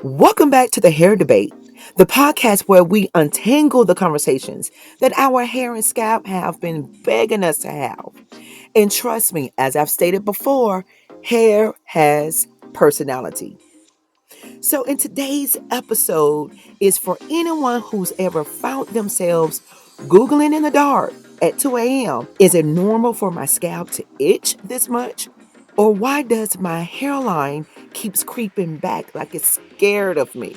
Welcome back to the Hair Debate, the podcast where we untangle the conversations that our hair and scalp have been begging us to have. And trust me, as I've stated before, hair has personality. So, in today's episode is for anyone who's ever found themselves Googling in the dark at 2 a.m. Is it normal for my scalp to itch this much? Or why does my hairline keeps creeping back like it's scared of me?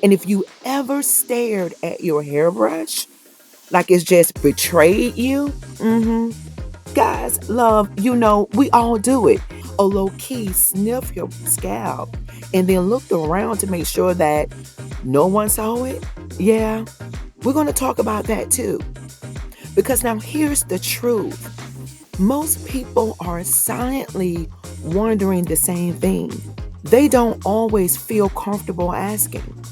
And if you ever stared at your hairbrush like it's just betrayed you, guys, love, we all do it. A low key sniff your scalp and then looked around to make sure that no one saw it. Yeah, we're going to talk about that too. Because now here's the truth. Most people are silently wondering the same thing. They don't always feel comfortable asking.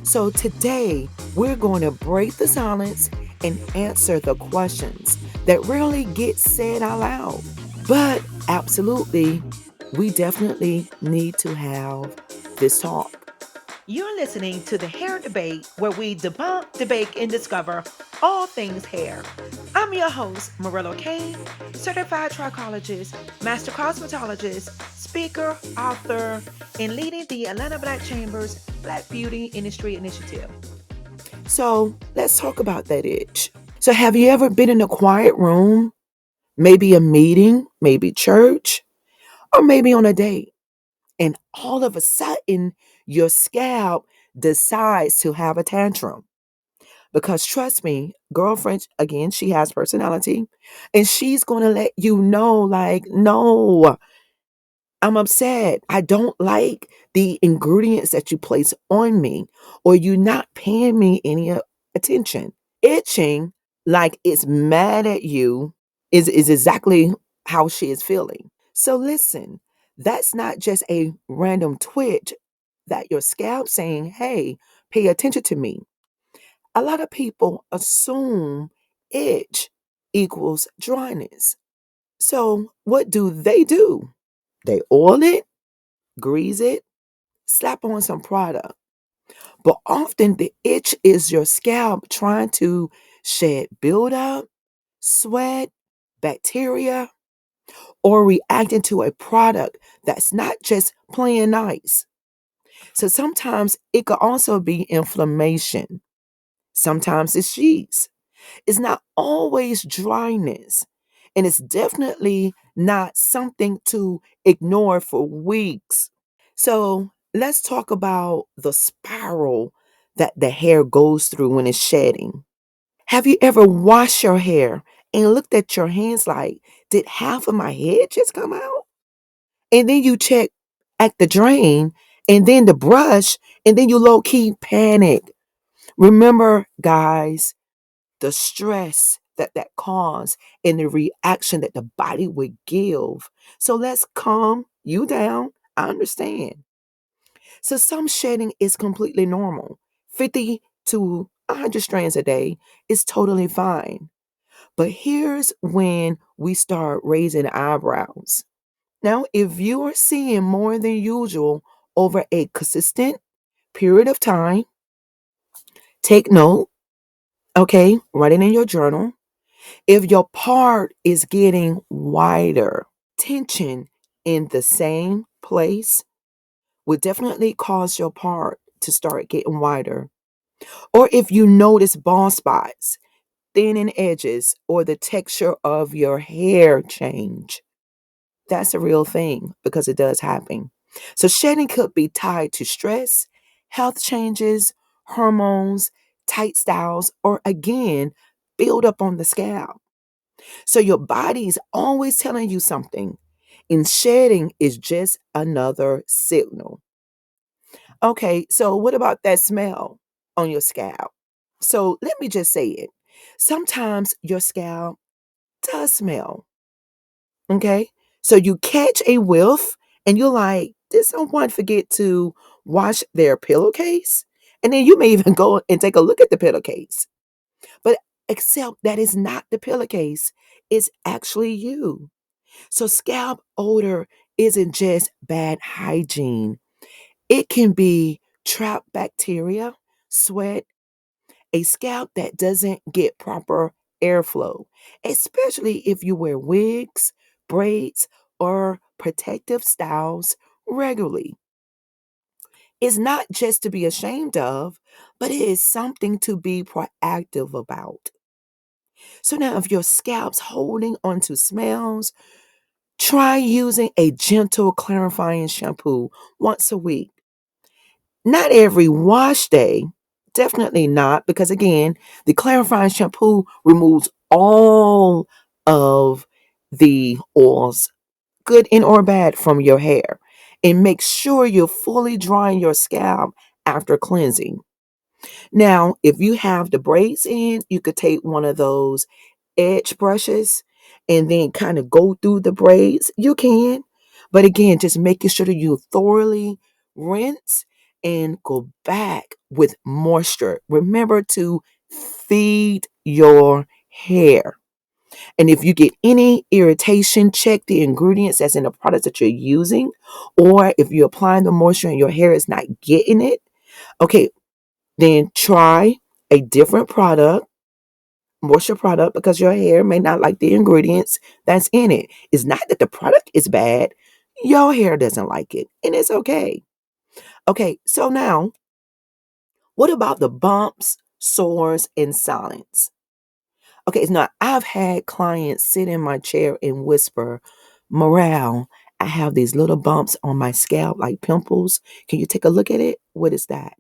So today, we're going to break the silence and answer the questions that rarely get said out loud. But absolutely, we definitely need to have this talk. You're listening to the Hair Debate, where we debunk, debate, and discover all things hair. I'm your host, Ocain, certified trichologist, master cosmetologist, speaker, author, and leading the Atlanta Black Chamber's Black Beauty Industry Initiative. So let's talk about that itch. So, have you ever been in a quiet room, maybe a meeting, maybe church, or maybe on a date, and all of a sudden your scalp decides to have a tantrum? Because trust me, girlfriend, again, she has personality, and she's going to let you know, like, no, I'm upset. I don't like the ingredients that you place on me, or you not paying me any attention. Itching, like it's mad at you, is exactly how she is feeling. So listen, that's not just a random twitch that your scalp saying, hey, pay attention to me. A lot of people assume itch equals dryness. So what do? They oil it, grease it, slap on some product. But often the itch is your scalp trying to shed buildup, sweat, bacteria, or reacting to a product that's not just plain nice. So sometimes it could also be inflammation. Sometimes it's sheets. It's not always dryness. And it's definitely not something to ignore for weeks. So let's talk about the spiral that the hair goes through when it's shedding. Have you ever washed your hair and looked at your hands like, did half of my head just come out? And then you check at the drain and then the brush, and then you low key panic. Remember, guys, the stress that caused and the reaction that the body would give. So let's calm you down. I understand. So some shedding is completely normal. 50 to 100 strands a day is totally fine. But here's when we start raising eyebrows. Now, if you are seeing more than usual over a consistent period of time, take note, okay? Write it in your journal. If your part is getting wider, tension in the same place would definitely cause your part to start getting wider. Or if you notice bald spots, thinning edges, or the texture of your hair change, that's a real thing because it does happen. So shedding could be tied to stress, health changes, hormones, tight styles, or again, build up on the scalp. So your body's always telling you something, and shedding is just another signal. Okay, so what about that smell on your scalp? So let me just say it. Sometimes your scalp does smell. Okay, so you catch a whiff and you're like, did someone forget to wash their pillowcase? And then you may even go and take a look at the pillowcase. But except that is not the pillowcase, it's actually you. So scalp odor isn't just bad hygiene. It can be trap bacteria, sweat, a scalp that doesn't get proper airflow, especially if you wear wigs, braids, or protective styles regularly. It's not just to be ashamed of, but it is something to be proactive about. So now, if your scalp's holding onto smells, try using a gentle clarifying shampoo once a week. Not every wash day, definitely not, because again, the clarifying shampoo removes all of the oils, good and or bad, from your hair. And make sure you're fully drying your scalp after cleansing. Now, if you have the braids in, you could take one of those edge brushes and then kind of go through the braids. You can. But again, just making sure that you thoroughly rinse and go back with moisture. Remember to feed your hair. And if you get any irritation, check the ingredients that's in the products that you're using. Or if you're applying the moisture and your hair is not getting it, okay, then try a different product, moisture product, because your hair may not like the ingredients that's in it. It's not that the product is bad, your hair doesn't like it, and it's okay. Okay, so now, what about the bumps, sores, and silence? Okay, now I've had clients sit in my chair and whisper, Morale, I have these little bumps on my scalp like pimples. Can you take a look at it? What is that?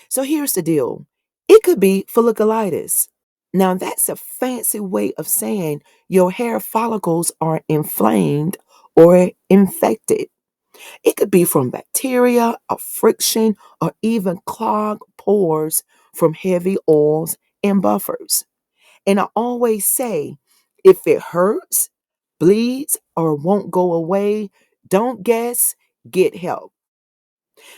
So here's the deal. It could be folliculitis. Now, that's a fancy way of saying your hair follicles are inflamed or infected. It could be from bacteria, or friction, or even clogged pores from heavy oils and buffers. And I always say, if it hurts, bleeds, or won't go away, don't guess, get help.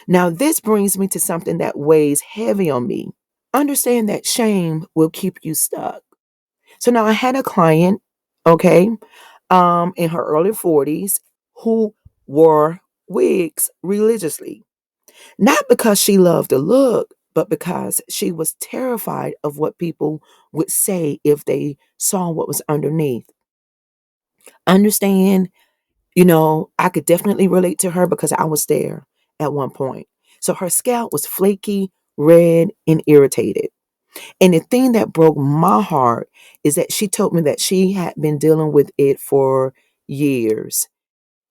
Now, this brings me to something that weighs heavy on me. Understand that shame will keep you stuck. So now I had a client, okay, in her early 40s who wore wigs religiously. Not because she loved the look, but because she was terrified of what people would say if they saw what was underneath. Understand, I could definitely relate to her because I was there at one point. So her scalp was flaky, red, and irritated. And the thing that broke my heart is that she told me that she had been dealing with it for years,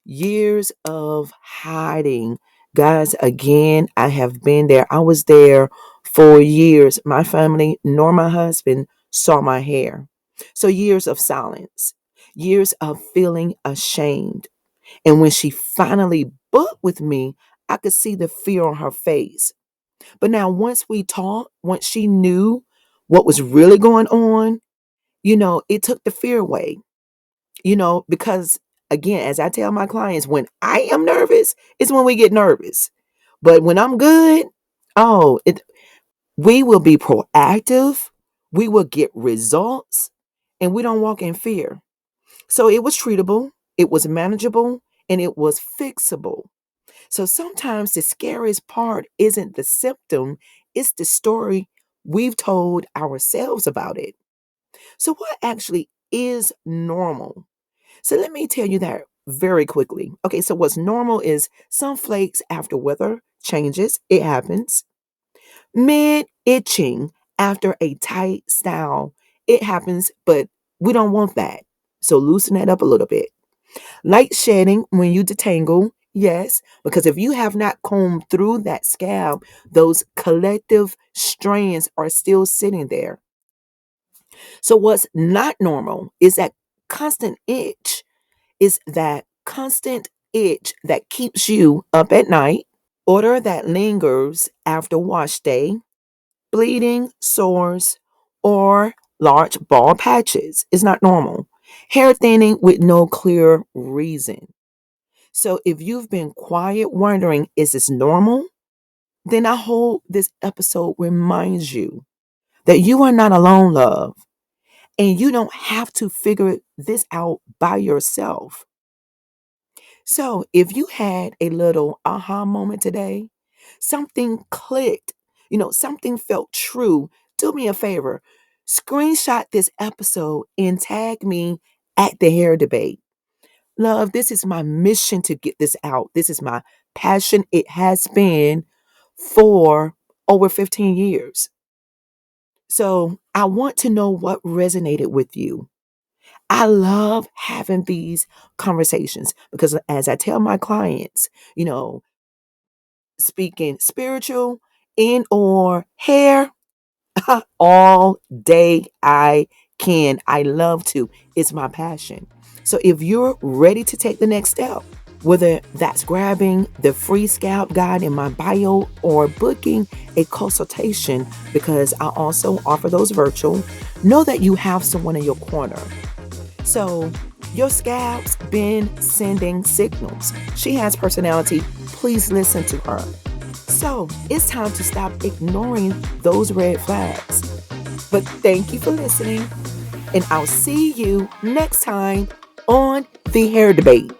years of hiding. Guys, again, I have been there. I was there for years. My family nor my husband saw my hair. So years of silence, years of feeling ashamed. And when she finally booked with me, I could see the fear on her face. But now, once we talked, once she knew what was really going on, it took the fear away, because again, as I tell my clients, when I am nervous, it's when we get nervous. But when I'm good, we will be proactive, we will get results, and we don't walk in fear. So it was treatable, it was manageable, and it was fixable. So sometimes the scariest part isn't the symptom, it's the story we've told ourselves about it. So, what actually is normal? So, let me tell you that very quickly. Okay, so what's normal is some flakes after weather changes, it happens. Mid itching after a tight style, it happens, but we don't want that. So, loosen that up a little bit. Light shedding when you detangle, yes, because if you have not combed through that scalp, those collective strands are still sitting there. So, what's not normal is that constant itch, is that constant itch that keeps you up at night, odor that lingers after wash day, bleeding, sores, or large bald patches is not normal. Hair thinning with no clear reason. So if you've been quiet wondering, is this normal? Then I hope this episode reminds you that you are not alone, love, and you don't have to figure this out by yourself. So if you had a little aha moment today, something clicked, something felt true, do me a favor. Screenshot this episode and tag me at the hair debate. Love, this is my mission to get this out. This is my passion. It has been for over 15 years. So I want to know what resonated with you. I love having these conversations because, as I tell my clients, speaking spiritual and or hair all day I can. I love to. It's my passion. So if you're ready to take the next step, whether that's grabbing the free scalp guide in my bio or booking a consultation, because I also offer those virtual, know that you have someone in your corner. So your scalp's been sending signals. She has personality. Please listen to her. So it's time to stop ignoring those red flags. But thank you for listening, and I'll see you next time on The Hair Debate.